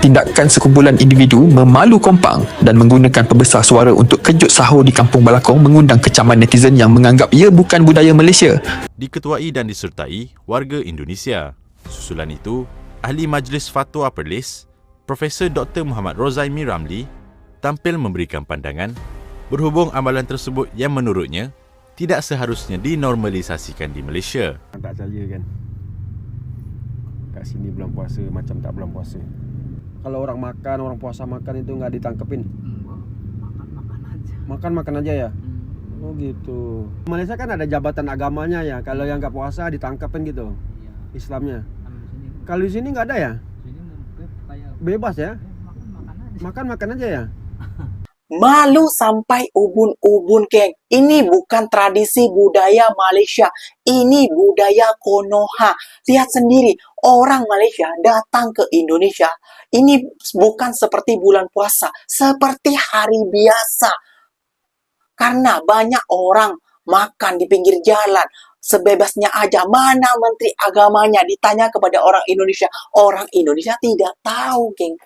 tindakan sekumpulan individu memalu kompang dan menggunakan pembesar suara untuk kejut sahur di Kampung Balakong mengundang kecaman netizen yang menganggap ia bukan budaya Malaysia. Diketuai dan disertai warga Indonesia. Susulan itu, Ahli Majlis Fatwa Perlis, Profesor Dr. Muhammad Rozaimi Ramli, tampil memberikan pandangan berhubung amalan tersebut yang menurutnya tidak seharusnya dinormalisasikan di Malaysia. Tak percaya kan, kat sini bulan puasa macam tak bulan puasa. Kalau orang makan, orang puasa makan itu nggak ditangkepin. Makan aja ya. Oh gitu. Malaysia kan ada jabatan agamanya ya. Kalau yang nggak puasa ditangkapin gitu. Islamnya. Kalau di sini nggak ada ya? Bebas ya? Makan aja ya? Malu sampai ubun-ubun, geng. Ini bukan tradisi budaya Malaysia. Ini budaya Konoha. Lihat sendiri, orang Malaysia datang ke Indonesia. Ini bukan seperti bulan puasa, seperti hari biasa. Karena banyak orang makan di pinggir jalan, sebebasnya aja. Mana menteri agamanya? Ditanya kepada orang Indonesia. Orang Indonesia tidak tahu, geng.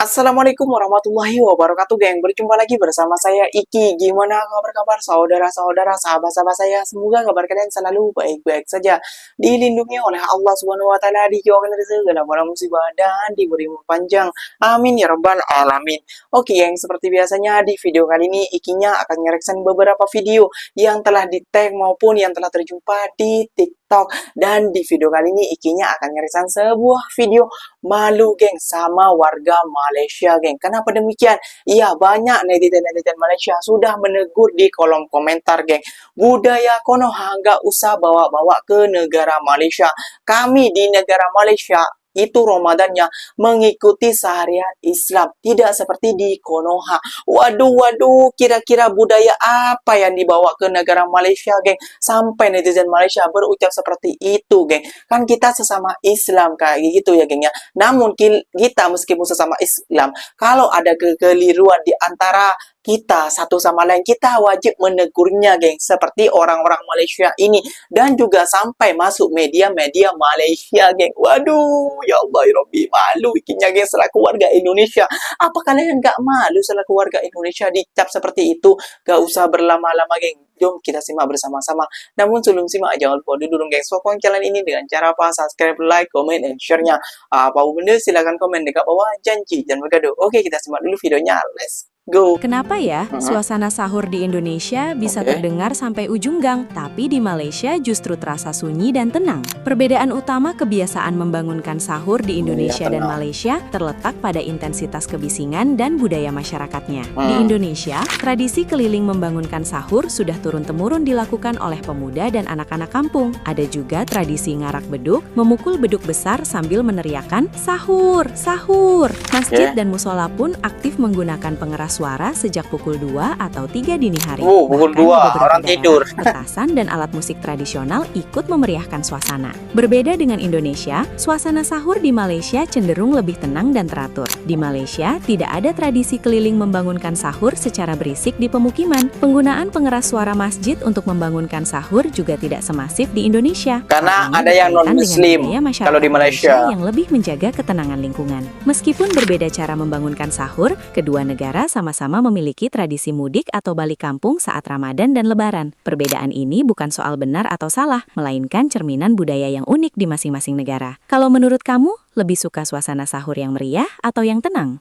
Assalamualaikum warahmatullahi wabarakatuh, geng. Berjumpa lagi bersama saya Iki. Gimana kabar saudara-saudara, sahabat-sahabat saya? Semoga kabar kalian selalu baik-baik saja, dilindungi oleh Allah Subhanahu wa taala, dijauhkan dari segala macam musibah dan diberi umur panjang. Amin ya rabbal alamin. Oke, geng, seperti biasanya di video kali ini Ikinya akan ngereksen beberapa video yang telah di-tag maupun yang telah terjumpa di TikTok. Dan di video kali ini Ikinya akan ngereksen sebuah video malu, geng, sama warga Malaysia, geng. Kenapa demikian? Iya, banyak netizen-netizen Malaysia sudah menegur di kolom komentar, geng. Budaya Konoha nggak usah bawa-bawa ke negara Malaysia. Kami di negara Malaysia itu Ramadannya mengikuti syariat Islam, tidak seperti di Konoha. Waduh, kira-kira budaya apa yang dibawa ke negara Malaysia, geng? Sampai netizen Malaysia berucap seperti itu, geng. Kan kita sesama Islam kayak gitu ya, geng ya. Namun kita meskipun sesama Islam, kalau ada kekeliruan di antara kita satu sama lain, kita wajib menegurnya, geng, seperti orang-orang Malaysia ini, dan juga sampai masuk media-media Malaysia, geng. Waduh, ya Allah, ya Rabbi, malu Ikinya, geng, selaku warga Indonesia. Apa kalian nggak malu selaku warga Indonesia dicap seperti itu? Gak usah berlama-lama, geng. Jom kita simak bersama-sama. Namun sebelum simak, jangan lupa dulu, geng, sokong channel ini dengan cara apa? Subscribe, like, comment, dan share-nya. Apa benda silahkan komen dekat bawah. Janji jangan bergaduh. Oke, kita simak dulu videonya. Let's go. Kenapa ya suasana sahur di Indonesia bisa terdengar sampai ujung gang, tapi di Malaysia justru terasa sunyi dan tenang? Perbedaan utama kebiasaan membangunkan sahur di Indonesia dan Malaysia terletak pada intensitas kebisingan dan budaya masyarakatnya. Di Indonesia, tradisi keliling membangunkan sahur sudah turun-temurun dilakukan oleh pemuda dan anak-anak kampung. Ada juga tradisi ngarak beduk, memukul beduk besar sambil meneriakkan sahur, sahur. Masjid dan musola pun aktif menggunakan pengeras suara sejak pukul 2 atau 3 dini hari. Pukul 2, orang tidur. Petasan dan alat musik tradisional ikut memeriahkan suasana. Berbeda dengan Indonesia, suasana sahur di Malaysia cenderung lebih tenang dan teratur. Di Malaysia, tidak ada tradisi keliling membangunkan sahur secara berisik di pemukiman. Penggunaan pengeras suara masjid untuk membangunkan sahur juga tidak semasif di Indonesia. Karena ada yang non-muslim kalau di Malaysia yang lebih menjaga ketenangan lingkungan. Meskipun berbeda cara membangunkan sahur, kedua negara sama-sama memiliki tradisi mudik atau balik kampung saat Ramadan dan Lebaran. Perbedaan ini bukan soal benar atau salah, melainkan cerminan budaya yang unik di masing-masing negara. Kalau menurut kamu, lebih suka suasana sahur yang meriah atau yang tenang?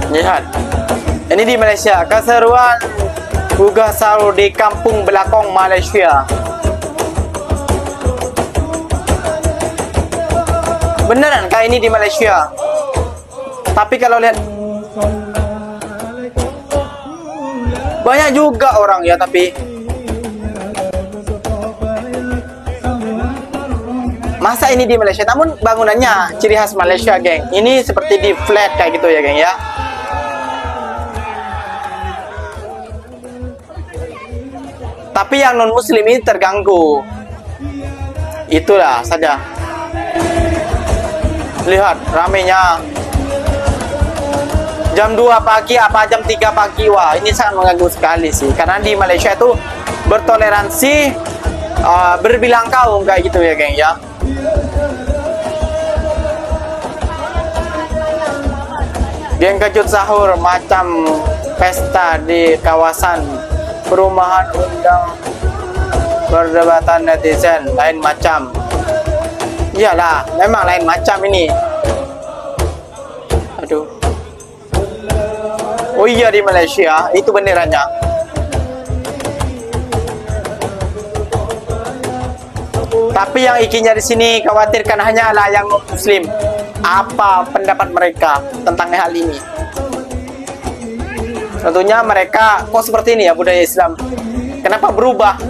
Lihat, ini di Malaysia, keseruan gugah sahur di Kampung Balakong, Malaysia. Beneran kah ini di Malaysia? Tapi kalau lihat, banyak juga orang ya, tapi masa ini di Malaysia? Namun bangunannya ciri khas Malaysia, geng. Ini seperti di flat kayak gitu ya, geng ya. Tapi yang non muslim ini terganggu. Itulah saja. Lihat ramenya. Jam 2 pagi apa jam 3 pagi, wah ini sangat mengganggu sekali sih. Karena di Malaysia itu bertoleransi berbilang kaum kayak gitu ya geng ya. Geng kejut sahur macam pesta di kawasan perumahan undang perdebatan netizen lain macam. Iyalah, memang lain macam ini. Aduh. Oh iya, di Malaysia itu benderanya. Tapi yang ikinya di sini khawatirkan hanyalah yang non-muslim. Apa pendapat mereka tentang hal ini? Tentunya mereka kok seperti ini ya budaya Islam. Kenapa berubah?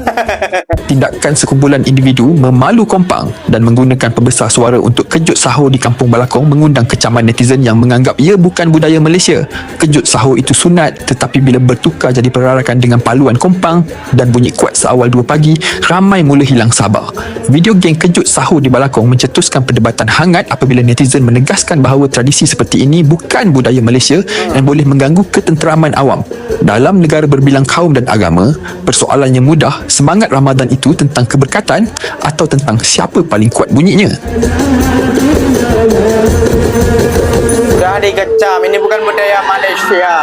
Tindakan sekumpulan individu memalu kompang dan menggunakan pembesar suara untuk kejut sahur di Kampung Balakong mengundang kecaman netizen yang menganggap ia bukan budaya Malaysia. Kejut sahur itu sunat, tetapi bila bertukar jadi perarakan dengan paluan kompang dan bunyi kuat seawal 2 pagi, ramai mula hilang sabar. Video geng kejut sahur di Balakong mencetuskan perdebatan hangat apabila netizen menegaskan bahawa tradisi seperti ini bukan budaya Malaysia dan boleh mengganggu ketenteraman awam. Dalam negara berbilang kaum dan agama, persoalan yang mudah, semangat Ramadan itu tentang keberkatan atau tentang siapa paling kuat bunyinya? Udah dikecam, ini bukan budaya Malaysia.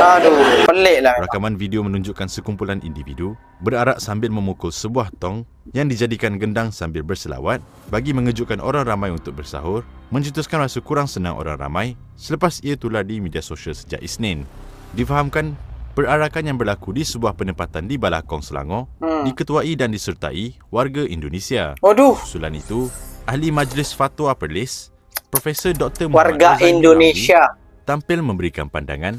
Aduh, pelik lah. Rakaman video menunjukkan sekumpulan individu berarak sambil memukul sebuah tong yang dijadikan gendang sambil berselawat bagi mengejutkan orang ramai untuk bersahur, mencetuskan rasa kurang senang orang ramai selepas ia tular di media sosial sejak Isnin. Difahamkan, perarakan yang berlaku di sebuah penempatan di Balakong, Selangor diketuai dan disertai warga Indonesia. Waduh. Susulan itu, Ahli Majlis Fatwa Perlis, Profesor Dr. Warga Muhammad Rozaimi Indonesia Ramli, tampil memberikan pandangan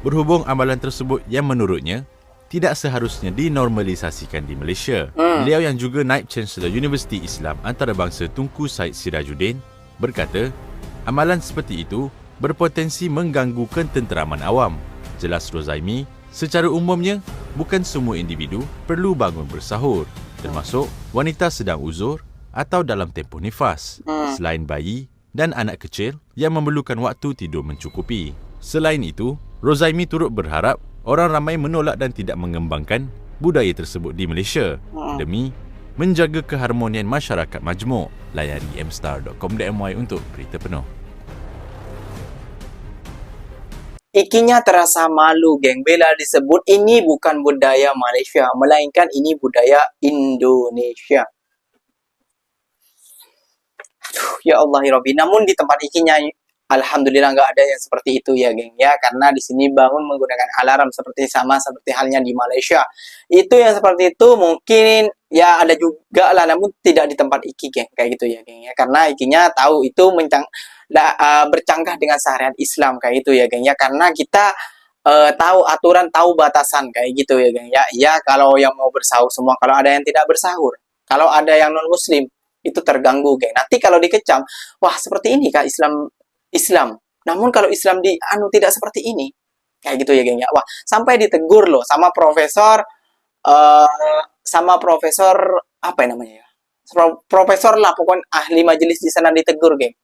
berhubung amalan tersebut yang menurutnya tidak seharusnya dinormalisasikan di Malaysia. Beliau yang juga Naib Chancellor Universiti Islam Antarabangsa Tunku Said Sirajuddin berkata, amalan seperti itu berpotensi mengganggu ketenteraman awam. Jelas Rozaimi, secara umumnya bukan semua individu perlu bangun bersahur, termasuk wanita sedang uzur atau dalam tempoh nifas, selain bayi dan anak kecil yang memerlukan waktu tidur mencukupi. Selain itu, Rozaimi turut berharap orang ramai menolak dan tidak mengembangkan budaya tersebut di Malaysia demi menjaga keharmonian masyarakat majmuk. Layari mstar.com.my untuk berita penuh. Ikinya terasa malu geng bila disebut ini bukan budaya Malaysia, melainkan ini budaya Indonesia. Aduh, ya Allah ya Rabbi. Namun di tempat ikinya alhamdulillah nggak ada yang seperti itu ya geng ya, karena di sini bangun menggunakan alarm seperti halnya di Malaysia. Itu yang seperti itu mungkin ya ada juga lah, namun tidak di tempat iki geng kayak gitu ya geng ya, karena ikinya tahu itu bercanggah dengan syariat Islam kayak gitu ya geng ya, karena kita tahu aturan, tahu batasan kayak gitu ya geng ya. Ya kalau yang mau bersahur semua, kalau ada yang tidak bersahur, kalau ada yang non muslim itu terganggu geng. Nanti kalau dikecam, wah seperti ini kah Islam. Namun kalau Islam tidak seperti ini, kayak gitu ya geng ya. Wah, sampai ditegur loh sama profesor apa ya namanya ya? Profesor lah pokoknya, ahli majelis di sana ditegur geng.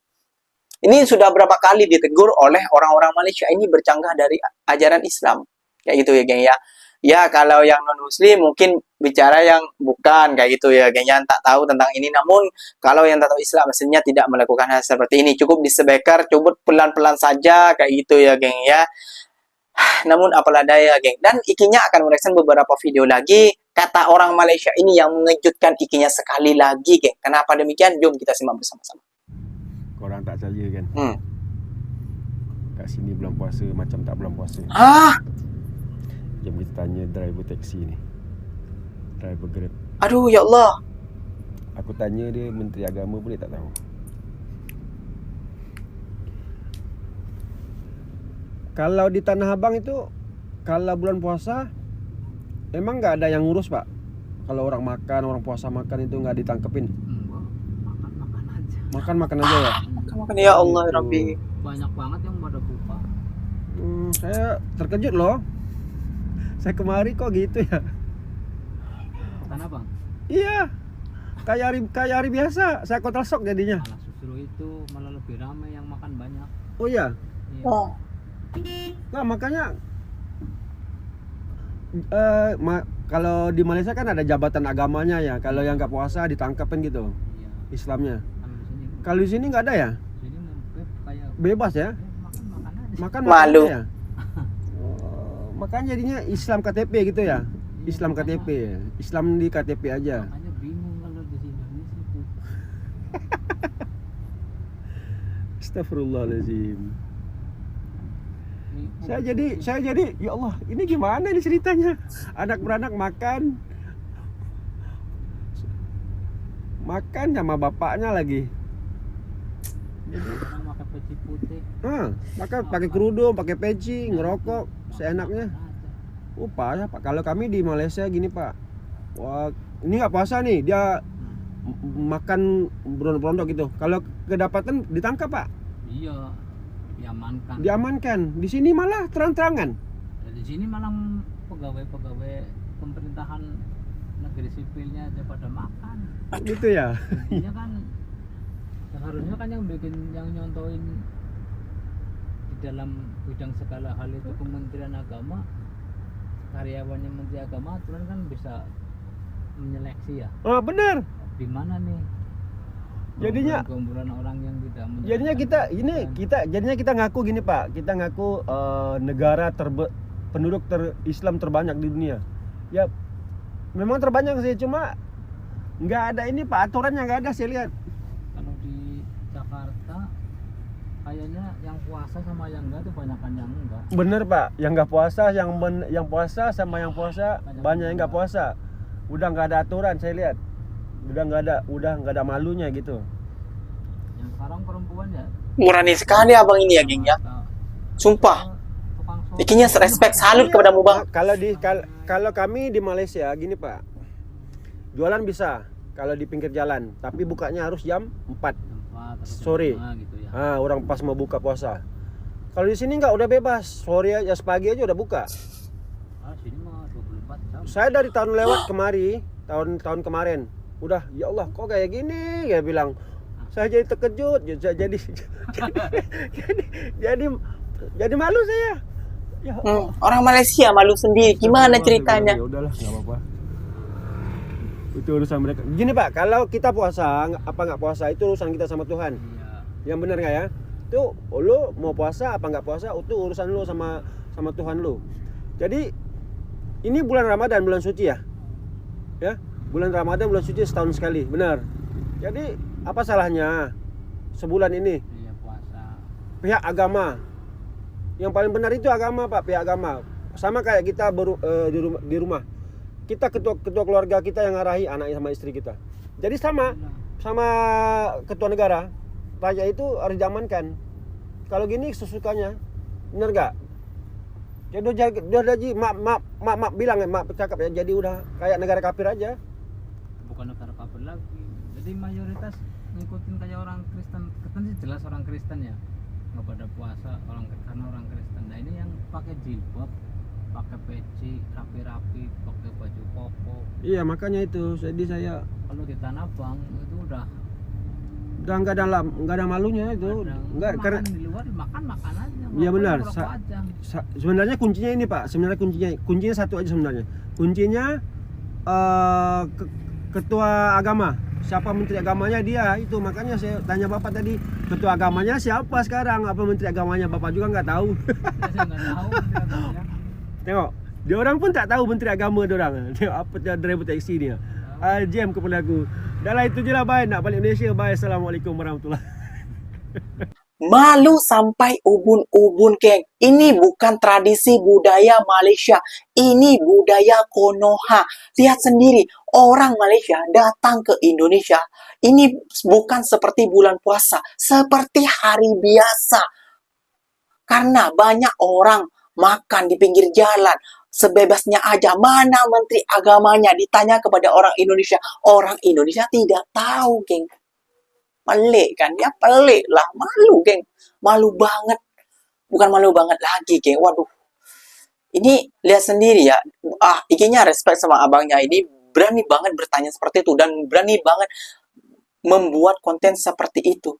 Ini sudah berapa kali ditegur oleh orang-orang Malaysia, ini bercanggah dari ajaran Islam. Kayak gitu ya geng ya. Ya kalau yang non muslim mungkin bicara yang bukan kayak gitu ya geng, yang tak tahu tentang ini. Namun kalau yang tak tahu Islam aslinya tidak melakukan hal seperti ini, cukup disebeker, cukup pelan-pelan saja kayak gitu ya geng ya. Namun apalah daya geng, dan ikinya akan mereaction beberapa video lagi. Kata orang Malaysia ini yang mengejutkan ikinya sekali lagi geng. Kenapa demikian? Jom kita simak bersama-sama. Korang tak percaya kan? Kat sini bulan puasa macam tak bulan puasa. Jom kita tanya driver taksi ni, driver Grab. Aduh ya Allah. Aku tanya dia, Menteri Agama boleh tak tahu. Kalau di Tanah Abang itu, kalau bulan puasa emang nggak ada yang ngurus pak. Kalau orang puasa makan itu nggak ditangkepin. Makan aja. Makan aja ya. Makan ya Allah ya Rabbi. Banyak banget yang pada lupa. Saya terkejut loh. Saya kemari kok gitu ya. Tanah Abang. Iya. Kayak hari biasa. Saya kontra shock jadinya. Malah justru itu malah lebih ramai yang makan banyak. Oh iya. Iya. Oh. Nah makanya Kalau di Malaysia kan ada jabatan agamanya ya. Kalau yang nggak puasa ditangkapin gitu Iya. Islamnya. Kalau di sini Kalau di sini nggak ada ya? sini kayak Bebas ya? makan makan aja. Makan Malu. ya? Oh, makanya jadinya Islam KTP gitu ya? Islam KTP ya? Islam di KTP aja. Makanya bingung kalau di Indonesia tuh. Astagfirullahaladzim. Ini- Saya jadi ya Allah, ini gimana ini ceritanya? Anak beranak makan sama bapaknya lagi. orang pakai peci putih. Makan pakai kerudung, pakai peci, ngerokok seenaknya. Makan aja. Payah Pak. Kalau kami di Malaysia gini Pak. Wah, ini nggak puasa nih, dia makan berondok-berondok gitu. Kalau kedapatan ditangkap Pak, Iya, diamankan. diamankan. Di sini malah terang-terangan. Di sini malah pegawai-pegawai pemerintahan negeri sipilnya aja pada makan. Gitu ya. Intinya kan seharusnya kan yang nyontoin di dalam bidang segala hal itu Kementerian Agama, karyawannya Menteri Agama aturan kan bisa menyeleksi ya. Oh, benar. Di mana nih? Jadinya- gombolan orang yang tidak Jadinya kita ngaku gini Pak. Kita ngaku negara penduduk Islam terbanyak di dunia. Ya memang terbanyak sih, cuma nggak ada ini Pak, aturannya nggak ada saya lihat. Kalau di Jakarta kayaknya yang puasa sama yang enggak tuh banyakan yang enggak. Bener Pak, yang nggak puasa, yang puasa sama yang puasa banyak yang nggak puasa. Udah nggak ada aturan saya lihat. Udah nggak ada malunya gitu. Yang sekarang perempuan ya Murani sekali abang ini ya, geng ya. Sumpah. tukang somai. Ikinya respect, salut kepadamu bang. Kalau kami di Malaysia gini Pak, jualan bisa kalau di pinggir jalan, tapi bukanya harus jam 4 Tempat atau sore. jam 5 gitu ya. Orang pas mau buka puasa. Kalau di sini nggak, udah bebas, sore aja, pagi aja udah buka. Sini mah 24 jam. Saya dari tahun lewat kemari, tahun kemarin, udah ya Allah kok kayak gini, ya bilang. Saya jadi terkejut, jadi malu saya. Ya Orang Malaysia malu sendiri. Gimana ceritanya? Ya udahlah, nggak apa-apa. Itu urusan mereka. Gini Pak, kalau kita puasa apa nggak puasa itu urusan kita sama Tuhan. Iya. Yang benar nggak ya? Itu lu mau puasa apa nggak puasa itu urusan lu sama Tuhan lu. Jadi ini bulan Ramadan, bulan suci ya. Ya, bulan Ramadan, bulan suci setahun sekali, benar. Jadi apa salahnya sebulan ini? Iya puasa. Pihak agama yang paling benar itu agama Pak, pihak agama. Sama kayak kita di rumah. Kita ketua keluarga kita yang ngarahi anak sama istri kita. Jadi sama ketua negara, raja itu harus diamankan. Kalau gini sesukanya, benar nggak? Jadi udah jadi mak bilang mak cakap ya, jadi udah kayak negara kafir aja. Bukan negara kafir lagi. Jadi mayoritas ngikutin kayak orang Kristen. Kristen sih jelas orang Kristen ya. Nggak pada puasa karena orang Kristen. Nah ini yang pakai jilbab, pakai peci, rapi-rapi, pakai baju koko. Iya makanya itu, jadi saya Kalau di Tanah Abang itu udah nggak ada malunya itu, nggak makan karena di luar makan aja. Iya benar. Ngerokok aja. Sebenarnya kuncinya ini Pak, kuncinya satu aja sebenarnya. Kuncinya ketua agama. Siapa menteri agamanya dia itu, makanya saya tanya Bapak tadi, ketua agamanya siapa sekarang? Apa menteri agamanya Bapak juga nggak tahu. Saya nggak tahu. Ya. Tengok, dia orang pun tak tahu menteri agama dia orang. Tengok apa driver taksi dia. Jam kepada aku. Dah lah itu je lah, bye. Nak balik Malaysia, bye. Assalamualaikum warahmatullahi. Malu sampai ubun-ubun, geng. Ini bukan tradisi budaya Malaysia. Ini budaya Konoha. Lihat sendiri, orang Malaysia datang ke Indonesia. Ini bukan seperti bulan puasa, seperti hari biasa. Karena banyak orang makan di pinggir jalan, sebebasnya aja. Mana menteri agamanya? Ditanya kepada orang Indonesia. Orang Indonesia tidak tahu, geng. Pelik kan? Ya pelik lah. Malu, geng. Malu banget. Bukan malu banget lagi, geng. Waduh. Ini lihat sendiri ya. Ikinya respect sama abangnya. Ini berani banget bertanya seperti itu. Dan berani banget membuat konten seperti itu.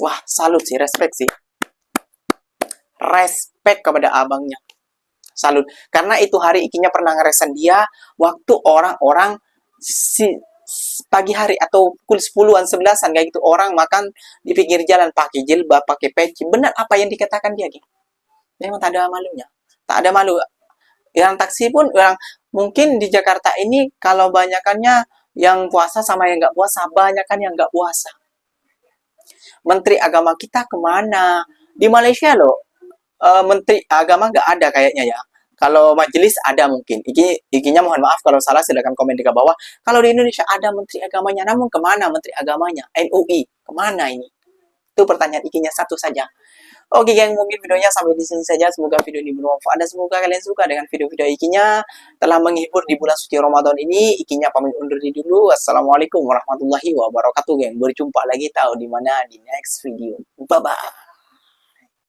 Wah, salut sih. Respect sih. Respect kepada abangnya. Salut. Karena itu hari ikinya pernah ngeresan dia waktu orang-orang pagi hari atau pukul 10-an 11-an kayak gitu orang makan di pinggir jalan pakai jilbab, pakai peci. Benar apa yang dikatakan dia, Gi? Memang tak ada malunya. Tak ada malu. Yang taksi pun yang mungkin di Jakarta ini kalau banyakannya yang puasa sama yang nggak puasa, banyak kan yang nggak puasa. Menteri agama kita kemana? Di Malaysia loh, Menteri agama nggak ada kayaknya ya. Kalau majelis ada mungkin. Ikinya mohon maaf kalau salah, silakan komen di bawah. Kalau di Indonesia ada menteri agamanya, namun kemana menteri agamanya? MUI, kemana ini? Itu pertanyaan ikinya satu saja. Oke geng, mungkin videonya sampai di sini saja. Semoga video ini bermanfaat dan semoga kalian suka dengan video-video ikinya. Telah menghibur di bulan suci Ramadan ini. Ikinya pamit undur diri dulu. Assalamualaikum warahmatullahi wabarakatuh geng. Berjumpa lagi tahu di mana di next video. Bye bye.